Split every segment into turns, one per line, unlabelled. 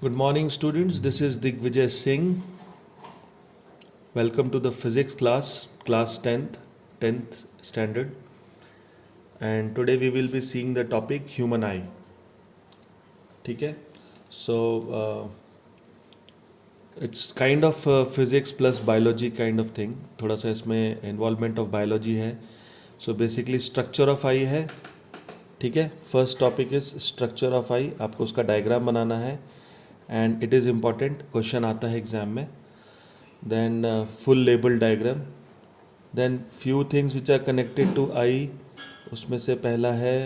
Good morning, students. This is Digvijay Singh. Welcome to the physics class 10th standard. And today we will be seeing the topic human eye. ठीक है? So it's kind of physics plus biology kind of thing. थोड़ा सा इसमें involvement of biology है. So basically structure of eye है. ठीक है? First topic is structure of eye. आपको उसका डायग्राम बनाना है. And it is important. Question आता है एग्जाम में. Then full label diagram, then few things which are connected to eye. उसमें से पहला है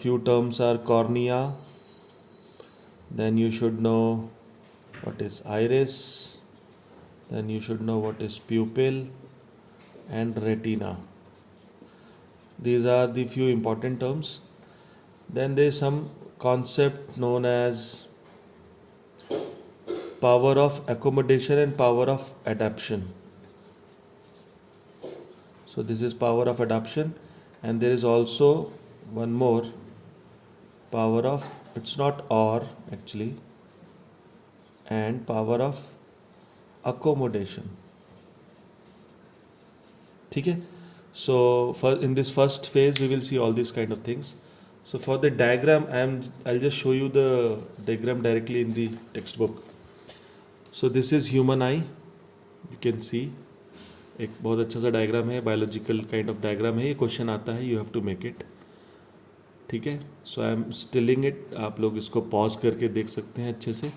few terms are cornea, then you should know what is iris, then you should know what is pupil and retina. These are the few important terms. Then there is some concept known as power of accommodation and power of adaptation. So this is power of adaptation, and there is also one more power of, it's not or actually, and power of accommodation. ठीक है? So in this first phase we will see all these kind of things. So for the diagram I'll just show you the diagram directly in the textbook. So this is human eye, you can see. एक बहुत अच्छा सा diagram है, biological kind of diagram है. ये question आता है, you have to make it. ठीक है? So I am stealing it. आप लोग इसको पॉज करके देख सकते हैं अच्छे से.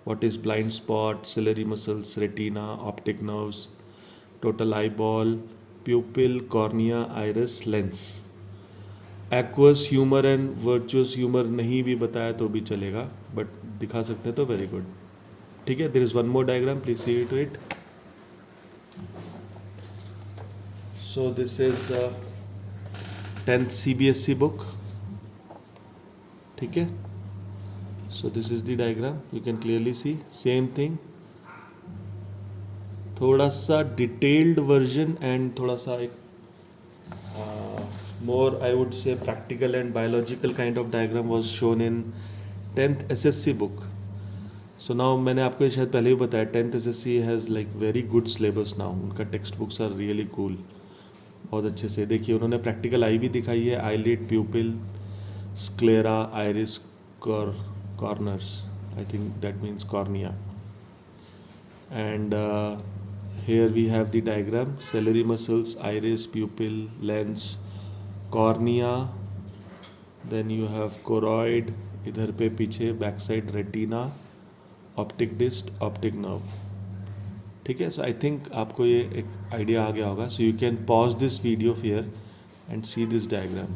What is blind spot, ciliary muscles, retina, optic nerves, total eyeball, pupil, cornea, iris, lens. Aqueous humour and vitreous humour नहीं भी बताया तो भी चलेगा, बट दिखा सकते हैं तो वेरी गुड. ठीक है? There is one more diagram, please see to it. So this is 10th CBSE book. ठीक है? So this is the diagram. You can clearly see same thing. थोड़ा सा detailed version and थोड़ा सा एक more I would say practical and biological kind of diagram was shown in 10th SSC book. So now मैंने आपको ये शायद पहले ही बताया, 10th SSC has like very good syllabus now. उनका text books are really cool. बहुत अच्छे से देखिए, उन्होंने प्रैक्टिकल आई भी दिखाई है. Eyelid, प्यूपिल, sclera, iris, corners, I think that means cornea. And here we have the diagram: ciliary muscles, iris, pupil, lens, cornea, then you have choroid, इधर पे पीछे back side retina, optic disc, optic nerve. ठीक है? So I think आपको ये एक idea आ गया होगा. So you can pause this video here and see this diagram.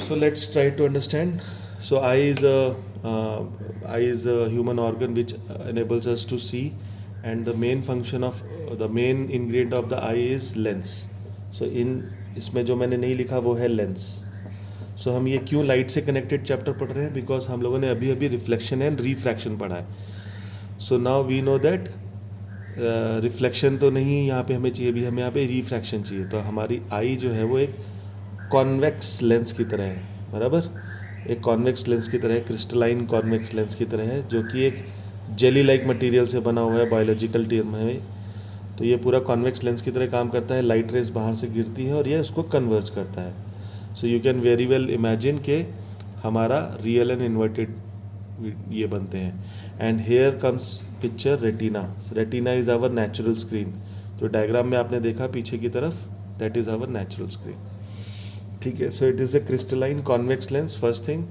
So let's try to understand. So eye is a human organ which enables us to see, and the main function of the main ingredient of the eye is lens. So इसमें जो मैंने नहीं लिखा वो है lens. सो हम ये क्यों लाइट से कनेक्टेड चैप्टर पढ़ रहे हैं? बिकॉज हम लोगों ने अभी अभी रिफ्लेक्शन एंड रिफ्रैक्शन पढ़ा है. So now we know that reflection तो नहीं यहाँ पे हमें चाहिए, भी हमें यहाँ पे रिफ्रैक्शन चाहिए. तो हमारी आई जो है वो एक कॉन्वेक्स लेंस की तरह है, बराबर? एक कॉन्वेक्स लेंस की तरह है, क्रिस्टलाइन कॉन्वेक्स लेंस की तरह है, जो कि एक जेली लाइक मटेरियल से बना हुआ है बायोलॉजिकल टर्म में. तो ये पूरा कॉन्वेक्स लेंस की तरह काम करता है. लाइट रेज बाहर से गिरती है और ये उसको कन्वर्ज करता है. So you can very well imagine के हमारा रियल एंड इन्वर्टेड ये बनते हैं. And here comes picture retina. Retina is our natural screen. जो डायग्राम में आपने देखा पीछे की तरफ, that is our natural screen. ठीक है? So it is a crystalline convex lens. First thing,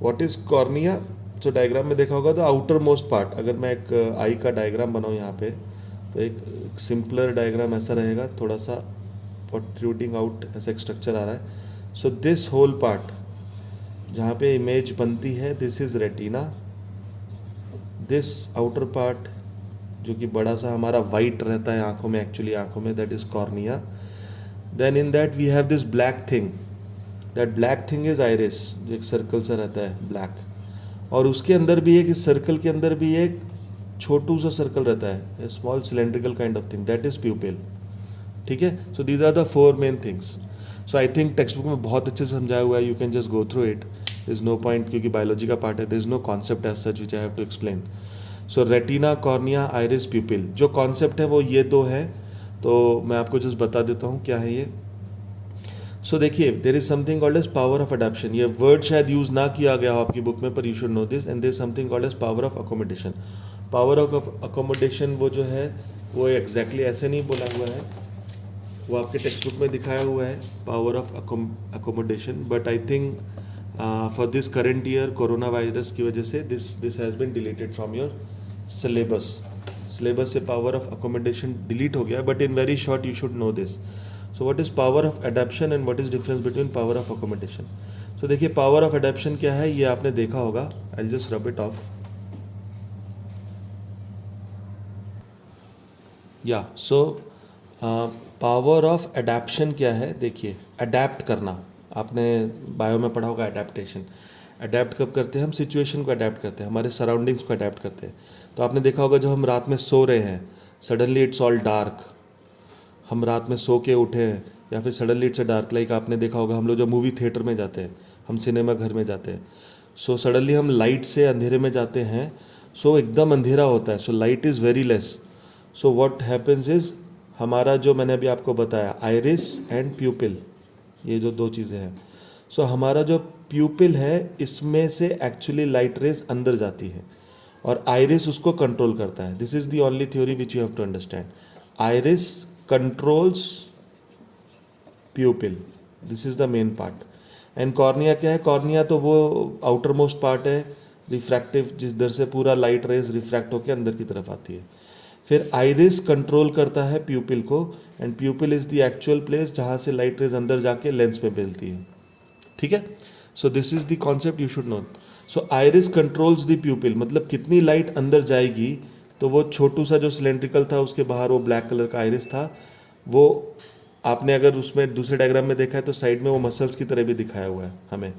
what is cornea? जो डायग्राम में देखा होगा तो आउटर मोस्ट पार्ट. अगर मैं एक आई का डायग्राम बनाऊँ यहाँ पे, तो एक सिंपलर डायग्राम ऐसा रहेगा, थोड़ा सा प्रोट्रूडिंग आउट ऐसा एक स्ट्रक्चर आ रहा है. सो दिस होल पार्ट जहाँ पे इमेज बनती है, this is retina. This outer part जो कि बड़ा सा हमारा वाइट रहता है आँखों में, एक्चुअली आँखों में, that is cornea. Then in that we have this black thing. That black thing is iris, जो एक सर्कल सा रहता है ब्लैक. और उसके अंदर भी एक, इस सर्कल के अंदर भी एक छोटू सा सर्कल रहता है, small cylindrical kind of thing, that is pupil. ठीक है? So these are the 4 main things. So I think textbook में बहुत अच्छे से समझाया हुआ है. You can just go through it is no point, क्योंकि बायोलॉजी का पार्ट है, there is no concept as such which I have to explain. So retina, cornea, iris, pupil, जो कॉन्सेप्ट है वो ये दो हैं. तो मैं आपको जस्ट बता देता हूँ क्या है ये. सो देखिए, there is something called as power of adaptation. ये वर्ड शायद यूज़ ना किया गया हो आपकी बुक में, पर you should know this. And there is something called as power of accommodation. Power of accommodation वो जो है वो एग्जैक्टली ऐसे नहीं बोला हुआ है, वो आपके टेक्स्ट बुक में दिखाया हुआ है, power of accommodation. But I think for this current year corona virus की वजह से this has been deleted from your syllabus. Syllabus से पावर ऑफ अकोमोडेशन डिलीट हो गया, but in very short you should know this. So what is power of adaptation and what is difference between power of accommodation? So देखिए, power of adaptation क्या है ये आपने देखा होगा. I'll just rub it off. Yeah, so power of adaptation क्या है. देखिए, adapt करना, आपने बायो में पढ़ा होगा adaptation. अडेप्ट कब करते हैं हम? सिचुएशन को अडेप्ट करते हैं, हमारे सराउंडिंग्स को अडेप्ट करते हैं. तो आपने देखा होगा जब हम रात में सो रहे हैं, सडनली इट्स ऑल डार्क, हम रात में सो के उठे हैं, या फिर suddenly it's a dark. Like आपने देखा होगा हम लोग जब मूवी थिएटर में जाते हैं, हम सिनेमा घर में जाते हैं, सो सडनली हम लाइट से अंधेरे में जाते हैं. सो एकदम अंधेरा होता है, so light is very less. So what happens is, हमारा जो मैंने अभी आपको बताया आइरिस एंड प्यूपिल, ये जो दो चीज़ें हैं, सो हमारा जो प्यूपिल है इसमें से एक्चुअली लाइट रेज अंदर जाती है और आइरिस उसको कंट्रोल करता है. This is the only theory which you have to understand. Iris controls pupil, this is the main part. And cornea क्या है? कॉर्निया तो वो आउटर मोस्ट पार्ट है, रिफ्रैक्टिव, जिधर से पूरा लाइट रेज रिफ्रैक्ट होकर अंदर की तरफ आती है. फिर आइरिस कंट्रोल करता है प्यूपिल को, and प्यूपिल is the actual place जहाँ से लाइट रेज अंदर जाके लेंस में मिलती है. ठीक है. So this is the concept you should no. So iris controls the प्यूपिल, मतलब कितनी लाइट अंदर जाएगी. तो वो छोटू सा जो सिलेंड्रिकल था उसके बाहर वो ब्लैक कलर का आइरिस था, वो आपने अगर उसमें दूसरे डायग्राम में देखा है तो साइड में वो मसल्स की तरह भी दिखाया हुआ है, हमें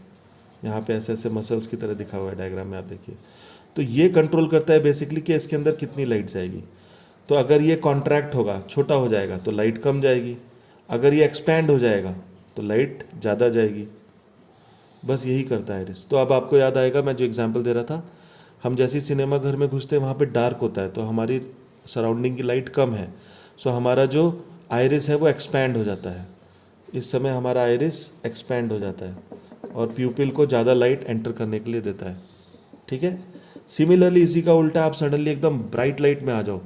यहाँ पे ऐसे ऐसे मसल्स की तरह दिखा हुआ है डायग्राम में, आप देखिए. तो ये कंट्रोल करता है बेसिकली कि इसके अंदर कितनी लाइट जाएगी. तो अगर ये कॉन्ट्रैक्ट होगा, छोटा हो जाएगा, तो लाइट कम जाएगी. अगर ये एक्सपैंड हो जाएगा तो लाइट ज़्यादा जाएगी. बस यही करता है आइरिस. तो अब आपको याद आएगा मैं जो एग्जाम्पल दे रहा था, हम जैसे सिनेमा घर में घुसते हैं वहाँ पे डार्क होता है, तो हमारी सराउंडिंग की लाइट कम है, सो हमारा जो आइरिस है वो एक्सपैंड हो जाता है. इस समय हमारा आइरिस एक्सपैंड हो जाता है और प्यूपिल को ज़्यादा लाइट एंटर करने के लिए देता है. ठीक है. सिमिलरली इसी का उल्टा, आप सडनली एकदम ब्राइट लाइट में आ जाओ.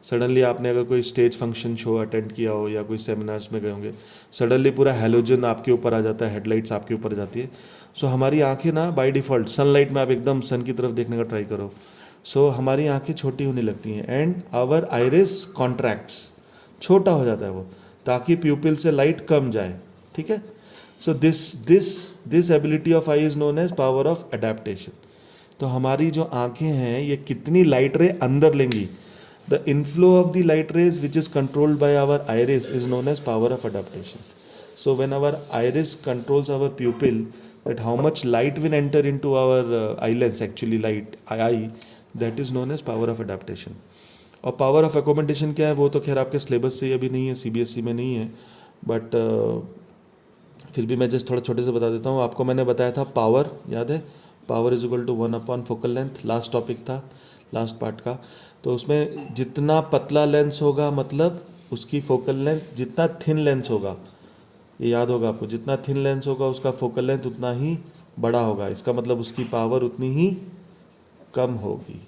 सडनली आपने अगर कोई स्टेज फंक्शन शो अटेंड किया हो या कोई सेमिनार्स में गए होंगे, सडनली पूरा हेलोजन आपके ऊपर आ जाता है, हेडलाइट्स आपके ऊपर जाती है. सो हमारी आंखें ना बाय डिफ़ॉल्ट, सनलाइट में आप एकदम सन की तरफ देखने का ट्राई करो, सो हमारी आंखें छोटी होने लगती हैं एंड आवर आइरिस कॉन्ट्रैक्ट्स, छोटा हो जाता है वो, ताकि प्यूपिल से लाइट कम जाए. ठीक है. So this ability of eye is known as power of adaptation. तो हमारी जो आंखें हैं ये कितनी लाइट रे अंदर लेंगी. The inflow of the light rays which is controlled by our iris is known as power of adaptation. So when our iris controls our pupil, that how much light will enter into our eye lens, actually light eye, that is known as power of adaptation. और power of accommodation क्या है वो तो खैर आपके syllabus से अभी नहीं है, सीबीएसई में नहीं है, बट फिर भी मैं जस्ट थोड़ा छोटे से बता देता हूँ. आपको मैंने बताया था पावर, याद है? Power is equal to 1/4 focal length, last topic था, लास्ट पार्ट का. तो उसमें जितना पतला लेंस होगा मतलब उसकी फोकल लेंथ, जितना थिन लेंस होगा, ये याद होगा आपको, जितना थिन लेंस होगा उसका फोकल लेंथ उतना ही बड़ा होगा. इसका मतलब उसकी पावर उतनी ही कम होगी.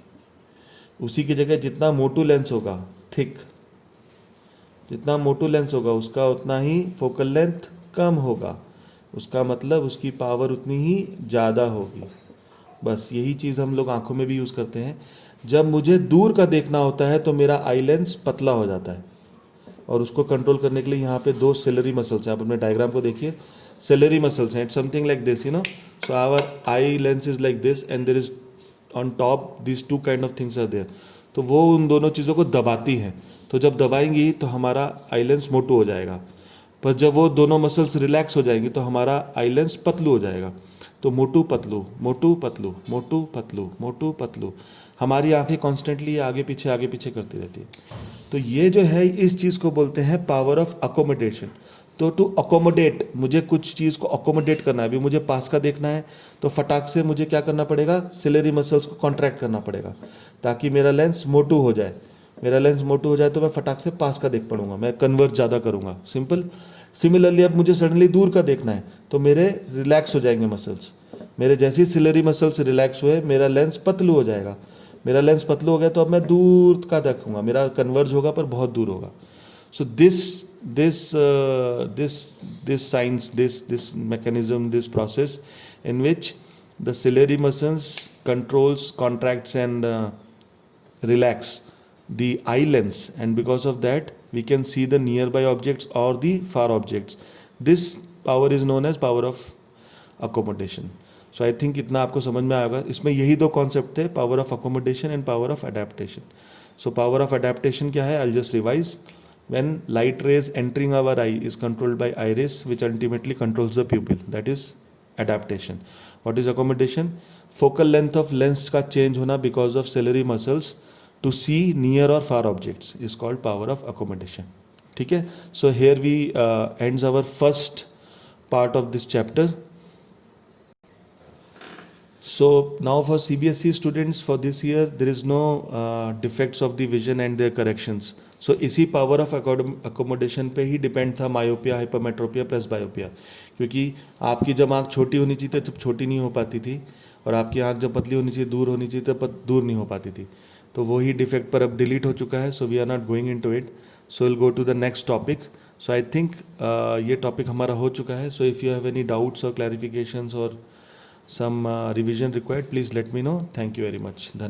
उसी की जगह जितना मोटू लेंस होगा, थिक, जितना मोटू लेंस होगा उसका उतना ही फोकल लेंथ कम होगा. उसका मतलब उसकी पावर उतनी ही ज़्यादा होगी. बस यही चीज़ हम लोग आँखों में भी यूज़ करते हैं. जब मुझे दूर का देखना होता है तो मेरा आई लेंस पतला हो जाता है, और उसको कंट्रोल करने के लिए यहाँ पे दो सेलरी मसल्स हैं. आप अपने डायग्राम को देखिए, सेलरी मसल्स हैं. It's something like this, you know. So our eye lens is like this and there is on top this two kind of things are there. तो वो उन दोनों चीज़ों को दबाती हैं. तो जब दबाएंगी तो हमारा आई लेंस मोटू हो जाएगा, पर जब वो दोनों मसल्स रिलैक्स हो जाएंगी तो हमारा आई लेंस पतलू हो जाएगा. तो मोटू पतलू, मोटू पतलू, मोटू पतलू, मोटू पतलू, हमारी आंखें कॉन्स्टेंटली आगे पीछे करती रहती है. तो ये जो है इस चीज़ को बोलते हैं पावर ऑफ अकोमोडेशन. तो टू अकोमोडेट, मुझे कुछ चीज़ को अकोमोडेट करना है, अभी मुझे पास का देखना है तो फटाक से मुझे क्या करना पड़ेगा, सिलेरी मसल्स को कॉन्ट्रैक्ट करना पड़ेगा ताकि मेरा लेंस मोटू हो जाए। मेरा लेंस मोटू हो जाए तो मैं फटाक से पास का देख पड़ूंगा, मैं कन्वर्ट ज़्यादा करूंगा, सिंपल। सिमिलरली अब मुझे सडनली दूर का देखना है तो मेरे रिलैक्स हो जाएंगे मसल्स। मेरे जैसी सिलेरी मसल्स रिलैक्स हुए मेरा लेंस पतलू हो जाएगा। मेरा लेंस पतलू हो गया तो अब मैं दूर का देखूंगा, मेरा कन्वर्ज होगा पर बहुत दूर होगा। So this science, this mechanism, this process in which the ciliary muscles controls, contracts and relax the eye lens, and because of that we can see the nearby objects or the far objects. This power is known as power of accommodation. So I think इतना आपको समझ में आएगा। इसमें यही दो concept थे, power of accommodation and power of adaptation. So power of adaptation क्या है, I'll just revise. When light rays entering our eye is controlled by iris, which ultimately controls the pupil, that is adaptation. What is accommodation? Focal length of lens का change होना because of ciliary muscles to see near or far objects is called power of accommodation. ठीक है? So here we ends our first part of this chapter. So now for CBSE students for this year there is no defects of the vision and their corrections. So इसी power of accommodation पे ही depend था myopia, hypermetropia plus बायोपिया, क्योंकि आपकी जब आँख छोटी होनी चाहिए तब छोटी नहीं हो पाती थी, और आपकी आँख जब पतली होनी चाहिए, दूर होनी चाहिए तब दूर नहीं हो पाती थी। तो वही डिफेक्ट पर अब डिलीट हो चुका है। So we are not going into it, so will go to the next topic. So I think ये टॉपिक हमारा हो चुका है। So if you have any doubts और क्लैरिफिकेशंस और some revision required, please let me know. Thank you very much.